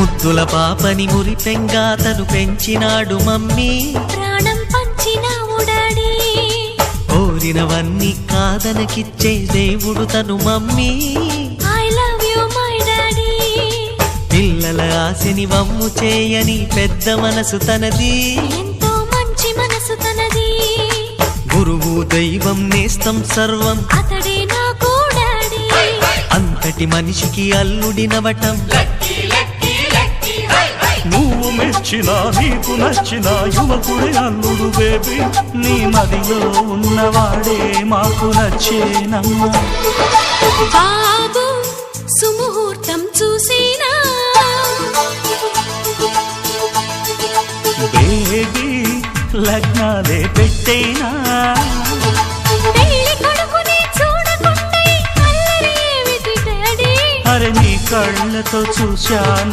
ముద్దుల పాపని మురిపెంగా తను పెంచినాడు మమ్మీ, ప్రాణం పంచినావు డాడీ. కోరినవన్నీ కాదనకిచ్చే దేవుడు తను mummy, I love you my daddy. పిల్లల ఆశని వమ్ము చేయని పెద్ద మనసు తనది, ఎంతో మంచి మనసు తనది. గురువు దైవం నేస్తం సర్వం అతడే నాకు డాడీ. అంతటి మనిషికి అల్లుడినవటం, నువ్వు మెచ్చినా నీకు నచ్చిన యువకుడే అల్లుడు బేబీ. నీ మదిలో ఉన్నవాడే మాకు నచ్చేనమ్మా. బాబు సుముహూర్తం చూసినా, బేబీ లగ్నాలే పెట్టేనా. పెళ్లి కొడుకుని చూడకుండా అల్లరి ఏమిటి డాడీ. అరే నీ కళ్ళతో చూశాను